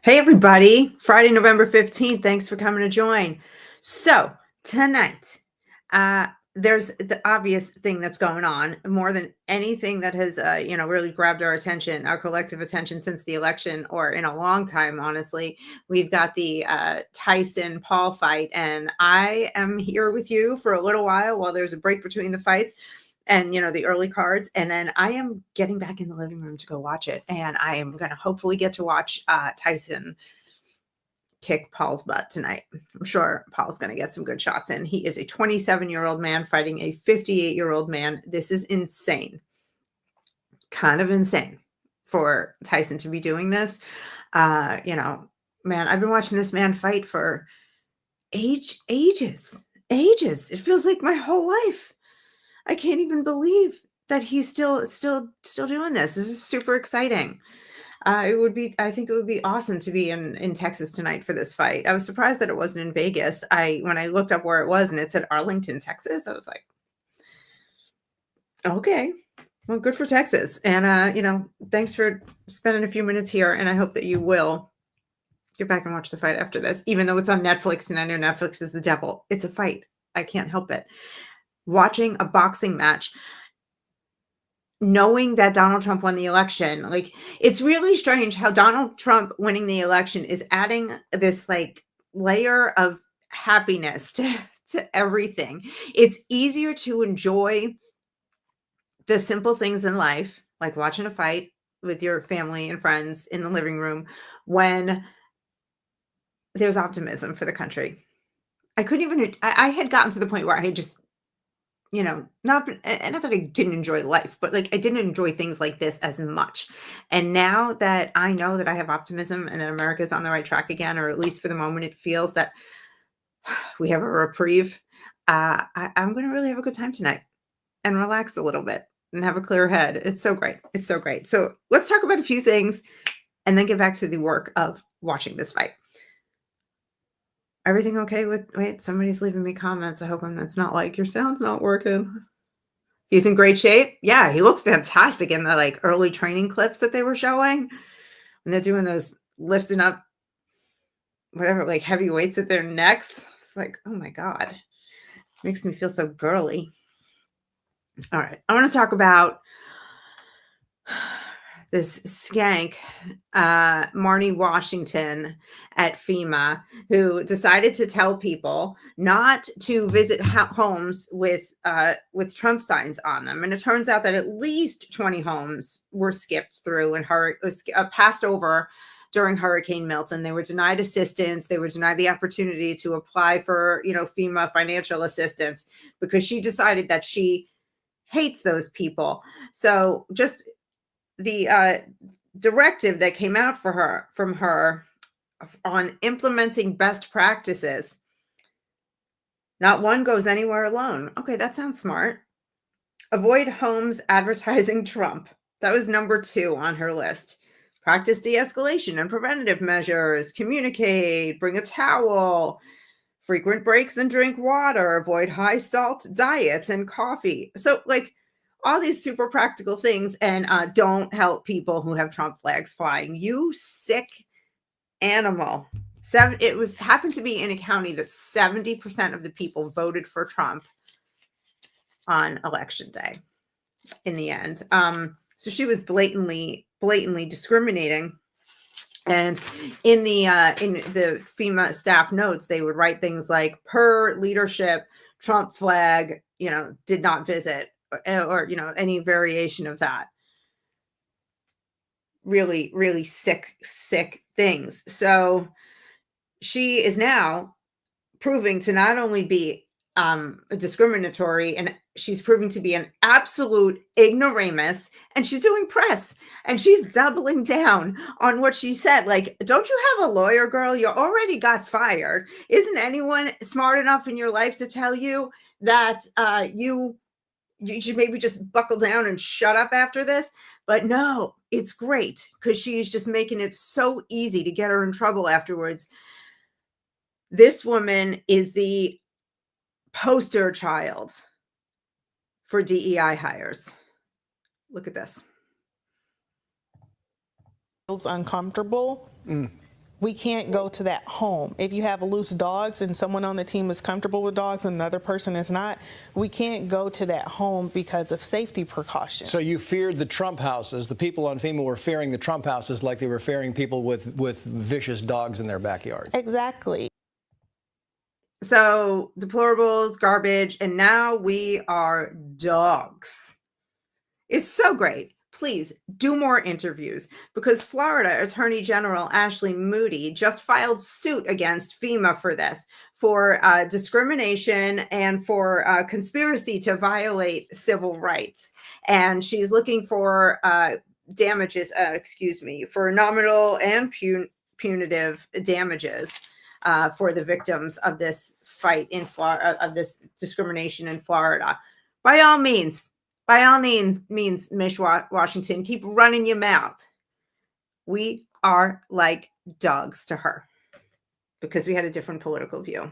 Hey, everybody. Friday, November 15th. Thanks for coming to join. So, tonight, there's the obvious thing that's going on more than anything that has, really grabbed our attention, our collective attention since the election or in a long time, honestly. We've got the Tyson Paul fight, and I am here with you for a little while there's a break between the fights and the early cards, and then I am getting back in the living room to go watch it, and I am going to hopefully get to watch Tyson kick Paul's butt tonight. I'm sure Paul's going to get some good shots in. He is a 27-year-old man fighting a 58-year-old man. This is insane, kind of insane for Tyson to be doing this. Man, I've been watching this man fight for ages. It feels like my whole life. I can't even believe that he's still doing this. This is super exciting. I think it would be awesome to be in Texas tonight for this fight. I was surprised that it wasn't in Vegas. When I looked up where it was and it said Arlington, Texas, I was like, okay, well, good for Texas. And thanks for spending a few minutes here. And I hope that you will get back and watch the fight after this, even though it's on Netflix and I know Netflix is the devil. It's a fight. I can't help it. Watching a boxing match, knowing that Donald Trump won the election, like, it's really strange how Donald Trump winning the election is adding this like layer of happiness to everything. It's easier to enjoy the simple things in life, like watching a fight with your family and friends in the living room, when there's optimism for the country. I had gotten to the point where I had just not that I didn't enjoy life, but like I didn't enjoy things like this as much. And now that I know that I have optimism and that America's on the right track again, or at least for the moment, it feels that we have a reprieve. I'm going to really have a good time tonight and relax a little bit and have a clear head. It's so great. It's so great. So let's talk about a few things and then get back to the work of watching this fight. Everything okay wait, somebody's leaving me comments. I hope it's not like your sound's not working. He's in great shape. Yeah, he looks fantastic in the like early training clips that they were showing. And they're doing those lifting up whatever, like heavy weights with their necks. It's like, oh my God. Makes me feel so girly. All right. I want to talk about this skank, Marn'i Washington at FEMA, who decided to tell people not to visit homes with Trump signs on them. And it turns out that at least 20 homes were skipped through and passed over during Hurricane Milton. They were denied assistance. They were denied the opportunity to apply for, FEMA financial assistance because she decided that she hates those people. So just the directive that came out from her on implementing best practices. Not one goes anywhere alone. Okay, that sounds smart. Avoid homes advertising Trump. That was number 2 on her list. Practice de-escalation and preventative measures. Communicate. Bring a towel. Frequent breaks and drink water. Avoid high salt diets and coffee. So, like, all these super practical things, and don't help people who have Trump flags flying. You sick animal. It happened to be in a county that 70% of the people voted for Trump on election day in the end. So she was blatantly discriminating. And in the FEMA staff notes, they would write things like, per leadership, Trump flag, did not visit, or any variation of that. Really, really sick things. So she is now proving to not only be discriminatory, and she's proving to be an absolute ignoramus, and she's doing press and she's doubling down on what she said. Like, don't you have a lawyer, girl? You already got fired. Isn't anyone smart enough in your life to tell you that you should maybe just buckle down and shut up after this? But no, it's great because she's just making it so easy to get her in trouble afterwards. This woman is the poster child for DEI hires. Look at this. Feels uncomfortable. We can't go to that home. If you have loose dogs and someone on the team is comfortable with dogs and another person is not, we can't go to that home because of safety precautions. So you feared the Trump houses. The people on FEMA were fearing the Trump houses like they were fearing people with vicious dogs in their backyard. Exactly. So deplorables, garbage, and now we are dogs. It's so great. Please do more interviews, because Florida Attorney General Ashley Moody just filed suit against FEMA for this, for discrimination and for conspiracy to violate civil rights. And she's looking for damages, for nominal and punitive damages for the victims of this fight in Florida, of this discrimination in Florida. By all means, Miss Washington, keep running your mouth. We are like dogs to her because we had a different political view.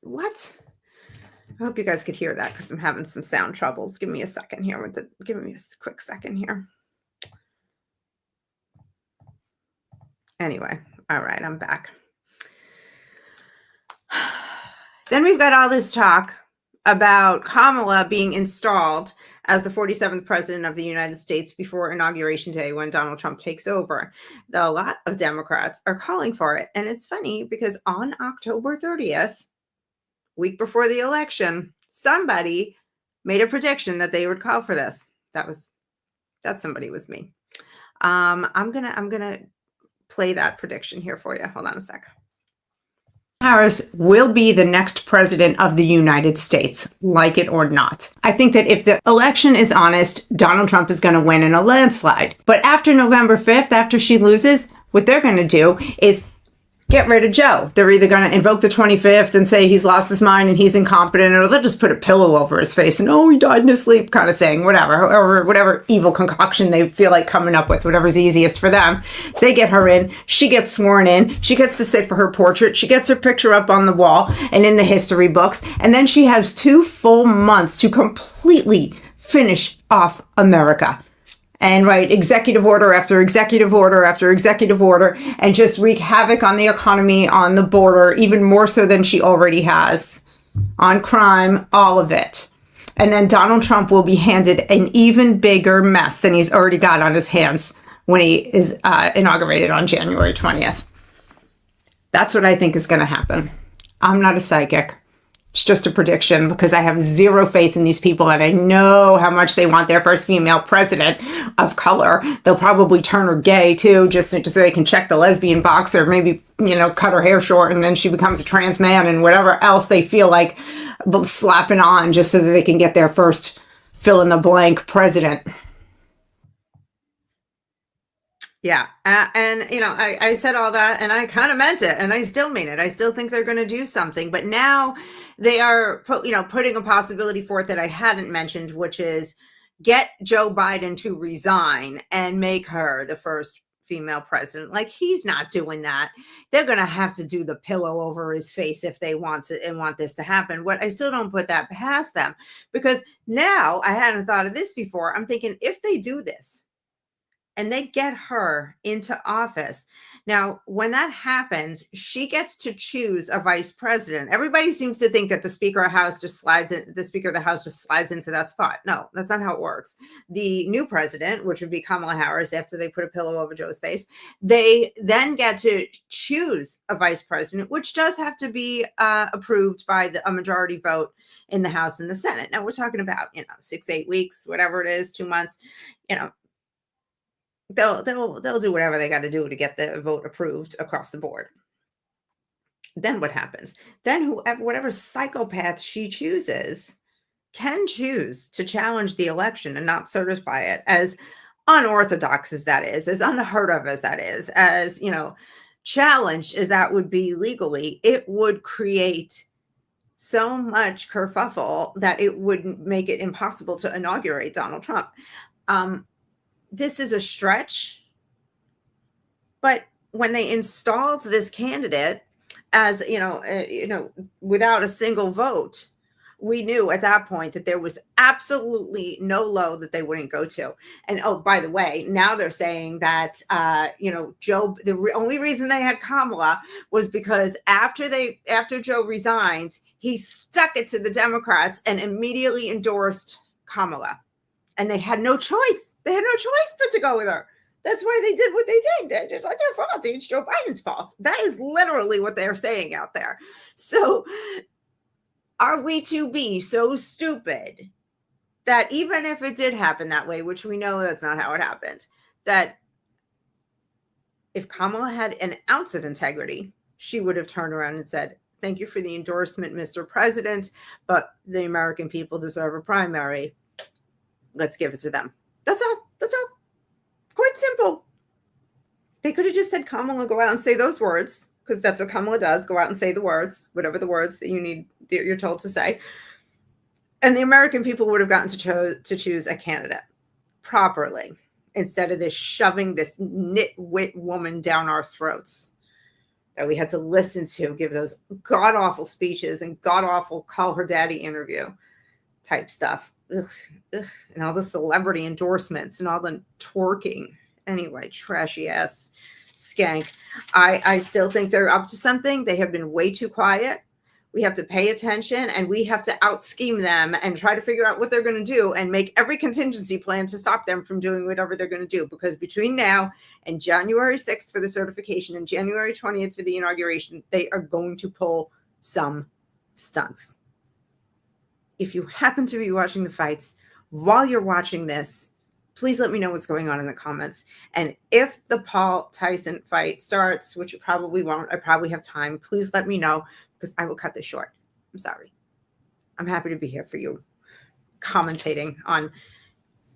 What? I hope you guys could hear that because I'm having some sound troubles. Give me a second here give me a quick second here. Anyway, all right, I'm back. Then we've got all this talk about Kamala being installed as the 47th president of the United States before Inauguration Day, when Donald Trump takes over. A lot of Democrats are calling for it. And it's funny because on October 30th, week before the election, somebody made a prediction that they would call for this. That somebody was me. I'm gonna play that prediction here for you. Hold on a sec. Harris will be the next president of the United States, like it or not. I think that if the election is honest, Donald Trump is going to win in a landslide. But after November 5th, after she loses, what they're going to do is get rid of Joe. They're either going to invoke the 25th and say he's lost his mind and he's incompetent, or they'll just put a pillow over his face and, oh, he died in his sleep kind of thing, whatever evil concoction they feel like coming up with, whatever's easiest for them. They get her in. She gets sworn in. She gets to sit for her portrait. She gets her picture up on the wall and in the history books. And then she has 2 full months to completely finish off America and write executive order after executive order after executive order and just wreak havoc on the economy, on the border, even more so than she already has, on crime, all of it. And then Donald Trump will be handed an even bigger mess than he's already got on his hands when he is inaugurated on January 20th. That's what I think is going to happen. I'm not a psychic. It's just a prediction because I have zero faith in these people, and I know how much they want their first female president of color. They'll probably turn her gay too, just so they can check the lesbian box, or maybe, cut her hair short and then she becomes a trans man and whatever else they feel like slapping on just so that they can get their first fill in the blank president. Yeah. I said all that and I kind of meant it, and I still mean it. I still think they're going to do something, but now they are, putting a possibility forth that I hadn't mentioned, which is get Joe Biden to resign and make her the first female president. Like, he's not doing that. They're going to have to do the pillow over his face if they want this to happen. What I still don't put that past them, because now I hadn't thought of this before. I'm thinking if they do this, and they get her into office. Now, when that happens, she gets to choose a vice president. Everybody seems to think that the Speaker of the House just slides into that spot. No, that's not how it works. The new president, which would be Kamala Harris, after they put a pillow over Joe's face, they then get to choose a vice president, which does have to be approved by a majority vote in the House and the Senate. Now, we're talking about, 6, 8 weeks, whatever it is, 2 months, They'll do whatever they got to do to get the vote approved across the board. Then what happens? Then whatever psychopath she chooses can choose to challenge the election and not certify it, as unorthodox as that is, as unheard of as that is, as challenged as that would be legally. It would create so much kerfuffle that it would make it impossible to inaugurate Donald Trump. This is a stretch, but when they installed this candidate as, without a single vote, we knew at that point that there was absolutely no low that they wouldn't go to. And oh, by the way, now they're saying that Joe, the only reason they had Kamala was because after Joe resigned, he stuck it to the Democrats and immediately endorsed Kamala. And they had no choice. They had no choice but to go with her. That's why they did what they did. It's not their fault. It's Joe Biden's fault. That is literally what they're saying out there. So are we to be so stupid that even if it did happen that way, which we know that's not how it happened, that if Kamala had an ounce of integrity, she would have turned around and said, thank you for the endorsement, Mr. President, but the American people deserve a primary. Let's give it to them. That's all. That's all. Quite simple. They could have just said, Kamala, go out and say those words, because that's what Kamala does. Go out and say the words, whatever the words that you're told to say. And the American people would have gotten to choose a candidate properly, instead of this shoving this nitwit woman down our throats that we had to listen to give those god-awful speeches and god-awful call her daddy interview type stuff. Ugh. And all the celebrity endorsements and all the twerking. Anyway, trashy ass skank. I still think they're up to something. They have been way too quiet. We have to pay attention, and we have to out scheme them and try to figure out what they're going to do and make every contingency plan to stop them from doing whatever they're going to do. Because between now and January 6th for the certification and January 20th for the inauguration, they are going to pull some stunts. If you happen to be watching the fights while you're watching this, please let me know what's going on in the comments. And if the Paul Tyson fight starts, which it probably won't, I probably have time, please let me know, because I will cut this short. I'm sorry. I'm happy to be here for you, commentating on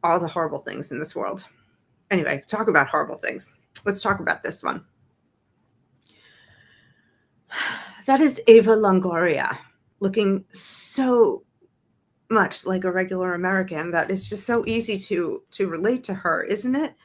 all the horrible things in this world. Anyway, talk about horrible things. Let's talk about this one. That is Eva Longoria, looking so much like a regular American that it's just so easy to relate to her, isn't it?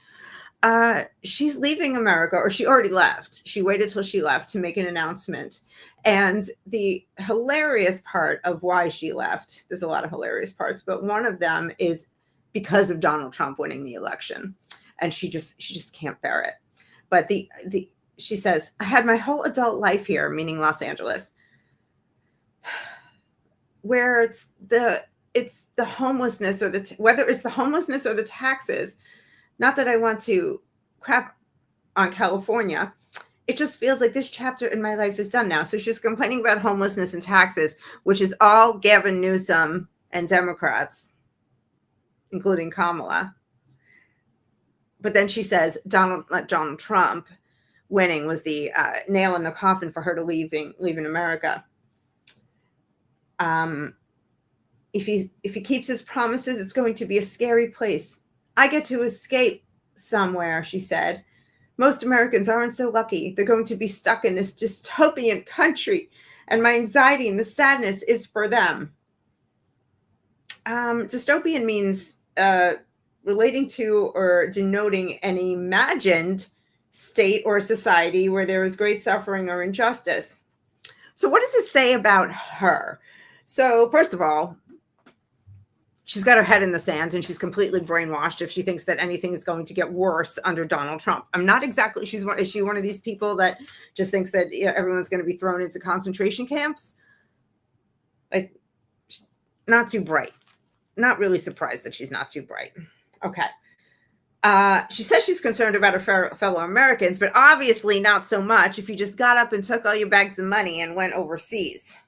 She's leaving America, or she already left. She waited till she left to make an announcement. And the hilarious part of why she left, there's a lot of hilarious parts, but one of them is because of Donald Trump winning the election. And she just can't bear it. But she says, I had my whole adult life here, meaning Los Angeles, where it's the homelessness, or whether it's the homelessness or the taxes. Not that I want to crap on California. It just feels like this chapter in my life is done now. So she's complaining about homelessness and taxes, which is all Gavin Newsom and Democrats, including Kamala. But then she says Donald Trump winning was the nail in the coffin for her to leaving America. If he keeps his promises, it's going to be a scary place. I get to escape somewhere, she said. Most Americans aren't so lucky. They're going to be stuck in this dystopian country, and my anxiety and the sadness is for them. Dystopian means relating to or denoting an imagined state or society where there is great suffering or injustice. So what does this say about her? So first of all, she's got her head in the sand, and she's completely brainwashed if she thinks that anything is going to get worse under Donald Trump. I'm not exactly, is she one of these people that just thinks that everyone's going to be thrown into concentration camps? Like, not too bright. Not really surprised that she's not too bright. Okay. She says she's concerned about her fellow Americans, but obviously not so much if you just got up and took all your bags of money and went overseas.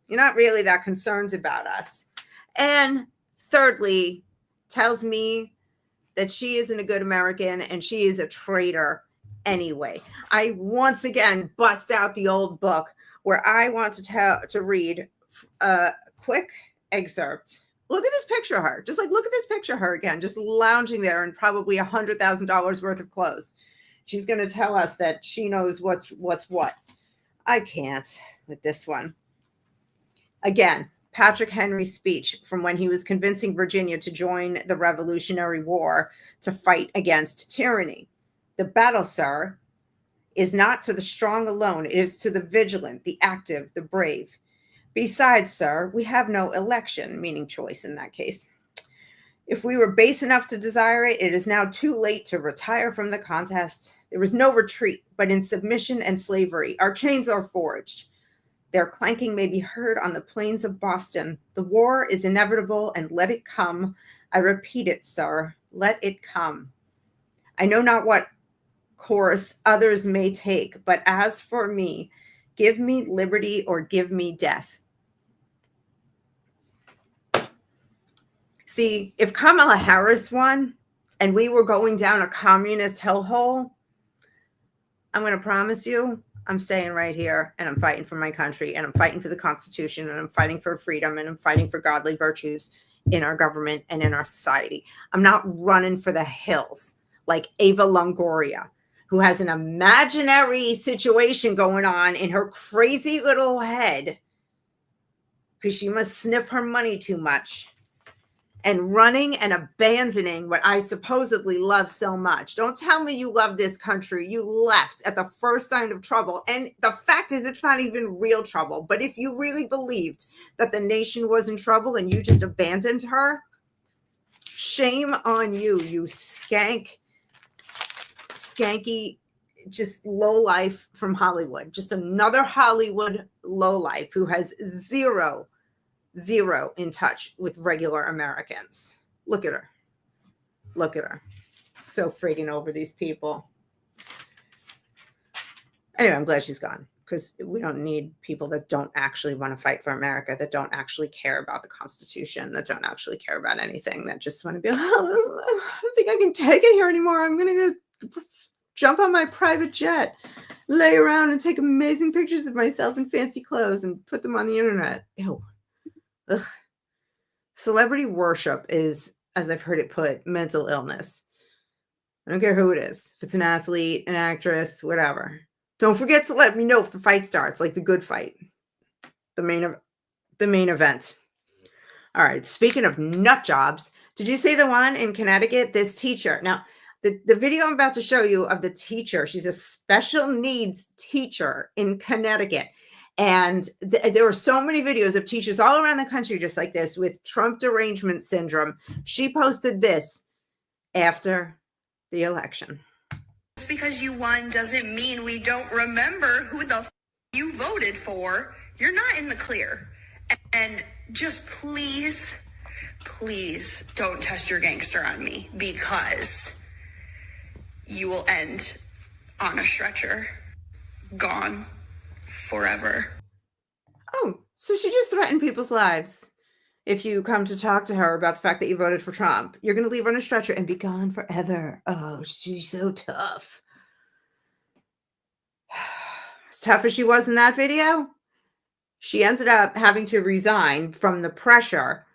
You're not really that concerned about us. And thirdly, tells me that she isn't a good American and she is a traitor anyway. I once again bust out the old book where I want to read a quick excerpt. Look at this picture of her. Just like, look at this picture of her again, just lounging there in probably $100,000 worth of clothes. She's going to tell us that she knows what's what. I can't with this one. Again, Patrick Henry's speech from when he was convincing Virginia to join the Revolutionary War to fight against tyranny. The battle, sir, is not to the strong alone. It is to the vigilant, the active, the brave. Besides, sir, we have no election, meaning choice in that case. If we were base enough to desire it, it is now too late to retire from the contest. There is no retreat, but in submission and slavery. Our chains are forged. Their clanking may be heard on the plains of Boston. The war is inevitable, and let it come. I repeat it, sir. Let it come. I know not what course others may take, but as for me, give me liberty or give me death. See, if Kamala Harris won and we were going down a communist hellhole, I'm going to promise you, I'm staying right here and I'm fighting for my country and I'm fighting for the Constitution and I'm fighting for freedom and I'm fighting for godly virtues in our government and in our society. I'm not running for the hills like Eva Longoria, who has an imaginary situation going on in her crazy little head because she must sniff her money too much. And running and abandoning what I supposedly love so much. Don't tell me you love this country. You left at the first sign of trouble. And the fact is, it's not even real trouble. But if you really believed that the nation was in trouble and you just abandoned her, shame on you, you skanky, just lowlife from Hollywood. Just another Hollywood lowlife who has zero in touch with regular Americans. Look at her. Look at her. So freaking over these people. Anyway, I'm glad she's gone because we don't need people that don't actually want to fight for America, that don't actually care about the Constitution, that don't actually care about anything, that just want to be, oh, I don't think I can take it here anymore. I'm going to go jump on my private jet, lay around and take amazing pictures of myself in fancy clothes and put them on the internet. Ew. Ugh. Celebrity worship is, as I've heard it put, mental illness. I don't care who it is. If it's an athlete, an actress, whatever. Don't forget to let me know if the fight starts, like the good fight. The main event. All right. Speaking of nut jobs, did you see the one in Connecticut? This teacher. Now, the video I'm about to show you of the teacher, she's a special needs teacher in Connecticut. And there were so many videos of teachers all around the country just like this with Trump derangement syndrome. She posted this after the election. Just because you won doesn't mean we don't remember who the you voted for. You're not in the clear. And just please don't test your gangster on me because you will end on a stretcher, gone forever. Oh, so she just threatened people's lives. If you come to talk to her about the fact that you voted for Trump, you're going to leave her on a stretcher and be gone forever. Oh, she's so tough. As tough as she was in that video, she ended up having to resign from the pressure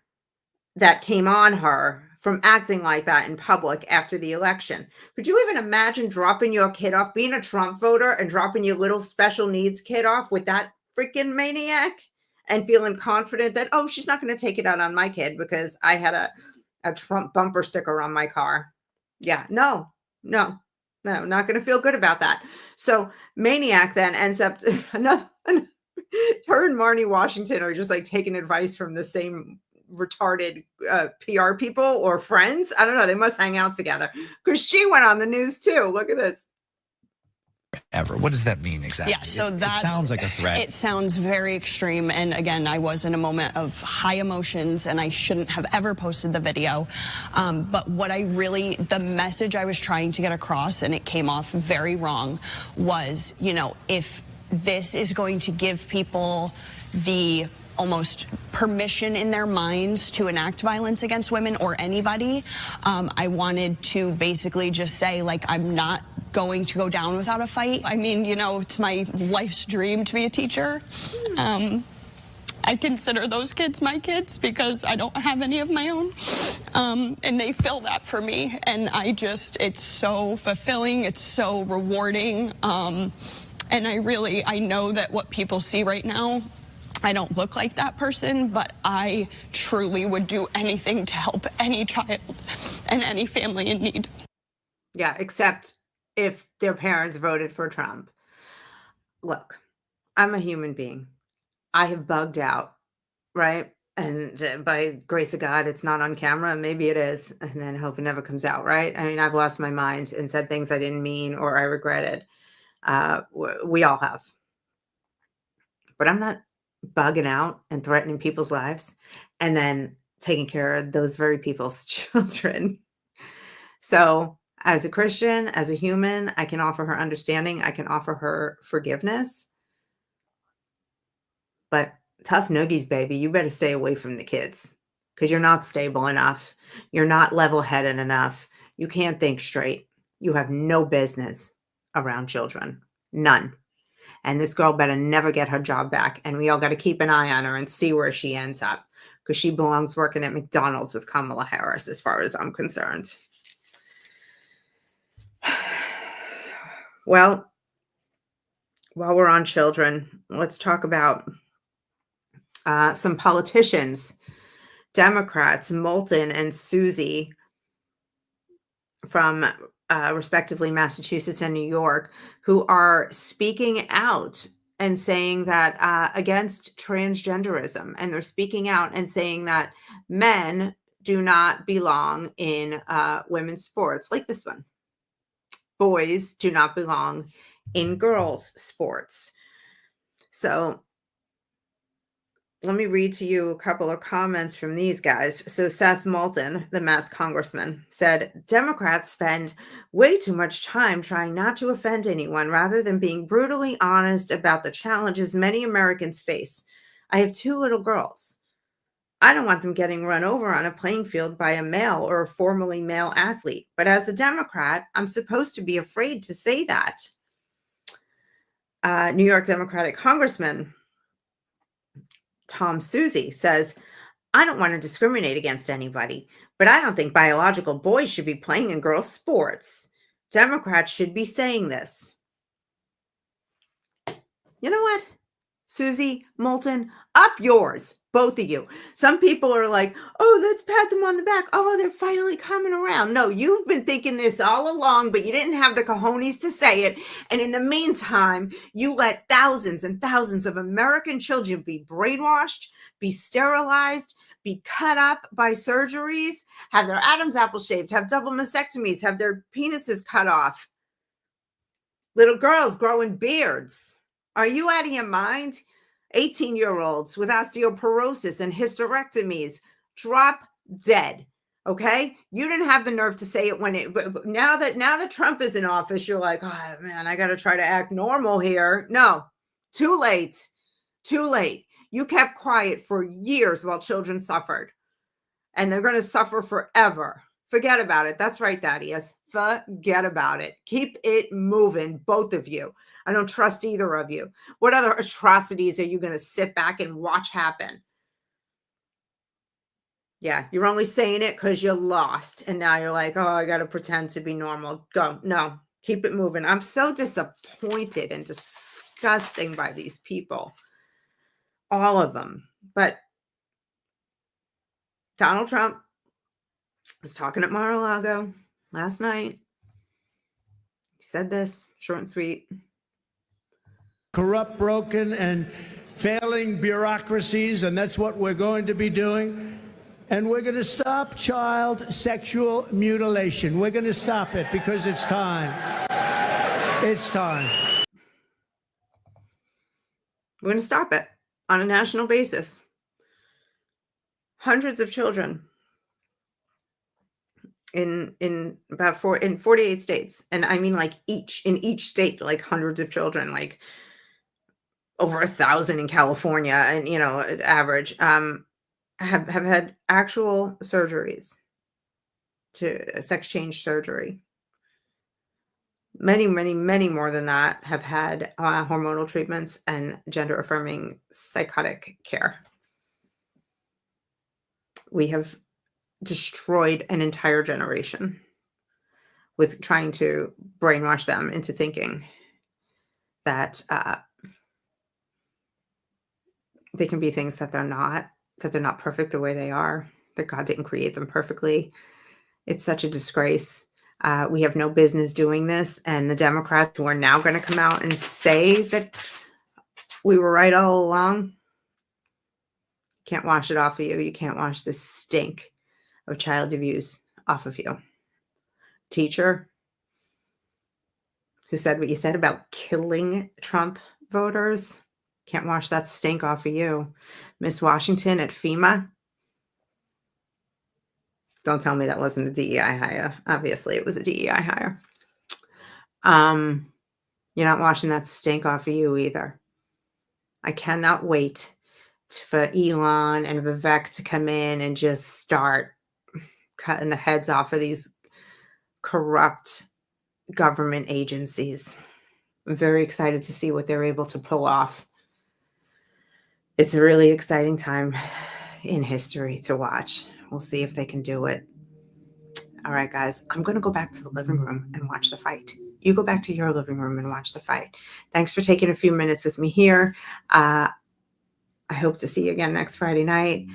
that came on her from acting like that in public after the election. Could you even imagine dropping your kid off, being a Trump voter and dropping your little special needs kid off with that freaking maniac and feeling confident that, oh, she's not going to take it out on my kid because I had a Trump bumper sticker on my car? Yeah, no, not going to feel good about that. So maniac then ends up her and Marn'i Washington are just like taking advice from the same retarded PR people or friends. I don't know. They must hang out together because she went on the news too. Look at this. Ever. What does that mean exactly? Yeah, so it sounds like a threat. It sounds very extreme. And again, I was in a moment of high emotions and I shouldn't have ever posted the video. But what the message I was trying to get across, and it came off very wrong, was, if this is going to give people the almost permission in their minds to enact violence against women or anybody, I wanted to basically just say, I'm not going to go down without a fight. I mean, it's my life's dream to be a teacher. I consider those kids my kids because I don't have any of my own. And they fill that for me. And it's so fulfilling. It's so rewarding. And I know that what people see right now, I don't look like that person, but I truly would do anything to help any child and any family in need. Yeah, except if their parents voted for Trump. Look, I'm a human being. I have bugged out, right? And by grace of God, it's not on camera. Maybe it is. And then hope it never comes out, right? I mean, I've lost my mind and said things I didn't mean or I regretted. We all have. But I'm not bugging out and threatening people's lives and then taking care of those very people's children. So, as a Christian, as a human, I can offer her understanding. I can offer her forgiveness. But tough noogies, baby, you better stay away from the kids because you're not stable enough. You're not level-headed enough. You can't think straight. You have no business around children. None. And this girl better never get her job back. And we all got to keep an eye on her and see where she ends up because she belongs working at McDonald's with Kamala Harris, as far as I'm concerned. Well, while we're on children, let's talk about some politicians, Democrats, Moulton and Suozzi from respectively Massachusetts and New York, who are speaking out and saying that against transgenderism. And they're speaking out and saying that men do not belong in women's sports like this one. Boys do not belong in girls' sports. So let me read to you a couple of comments from these guys. So Seth Moulton, the Mass congressman, said, Democrats spend way too much time trying not to offend anyone rather than being brutally honest about the challenges many Americans face. I have 2 little girls. I don't want them getting run over on a playing field by a male or a formerly male athlete. But as a Democrat, I'm supposed to be afraid to say that. New York Democratic Congressman Tom Suozzi says, I don't want to discriminate against anybody, but I don't think biological boys should be playing in girls' sports. Democrats should be saying this. You know what? Suozzi, Moulton, up yours, both of you. Some people are like, oh, let's pat them on the back. Oh, they're finally coming around. No, you've been thinking this all along, but you didn't have the cojones to say it. And in the meantime, you let thousands and thousands of American children be brainwashed, be sterilized, be cut up by surgeries, have their Adam's apple shaved, have double mastectomies, have their penises cut off. Little girls growing beards. Are you out of your mind? 18-year-olds with osteoporosis and hysterectomies drop dead. Okay, you didn't have the nerve to say it when it. But now that Trump is in office, you're like, oh man, I got to try to act normal here. No, too late. Too late. You kept quiet for years while children suffered, and they're going to suffer forever. Forget about it. That's right, Thaddeus. Forget about it. Keep it moving, both of you. I don't trust either of you. What other atrocities are you going to sit back and watch happen? Yeah, you're only saying it because you're lost. And now you're like, oh, I got to pretend to be normal. Go. No, keep it moving. I'm so disappointed and disgusting by these people. All of them. But Donald Trump was talking at Mar-a-Lago last night. He said this, short and sweet. Corrupt, broken, and failing bureaucracies, and that's what we're going to be doing. And we're going to stop child sexual mutilation. We're going to stop it because it's time. It's time. We're going to stop it on a national basis. Hundreds of children in 48 states. And I mean like in each state, like hundreds of children, like over 1,000 in California, and average have had actual surgeries, to sex change surgery. Many more than that have had hormonal treatments and gender affirming psychotic care. We have destroyed an entire generation with trying to brainwash them into thinking that they can be things that they're not perfect the way they are, that God didn't create them perfectly. It's such a disgrace. We have no business doing this. And the Democrats who are now going to come out and say that we were right all along, Can't wash it off of you. You can't wash the stink of child abuse off of you. Teacher who said what you said about killing Trump voters, can't wash that stink off of you. Miss Washington at FEMA, don't tell me that wasn't a DEI hire. Obviously, it was a DEI hire. You're not washing that stink off of you either. I cannot wait for Elon and Vivek to come in and just start cutting the heads off of these corrupt government agencies. I'm very excited to see what they're able to pull off. It's a really exciting time in history to watch. We'll see if they can do it. All right, guys, I'm going to go back to the living room and watch the fight. You go back to your living room and watch the fight. Thanks for taking a few minutes with me here. I hope to see you again next Friday night.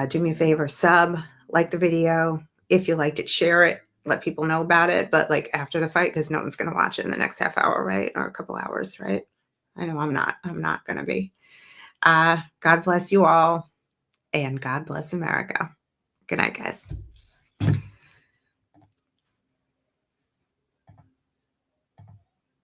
Do me a favor, sub, like the video. If you liked it, share it. Let people know about it. But like after the fight, because no one's going to watch it in the next half hour, right? Or a couple hours, right? I know I'm not. I'm not going to be. God bless you all. And God bless America. Good night, guys.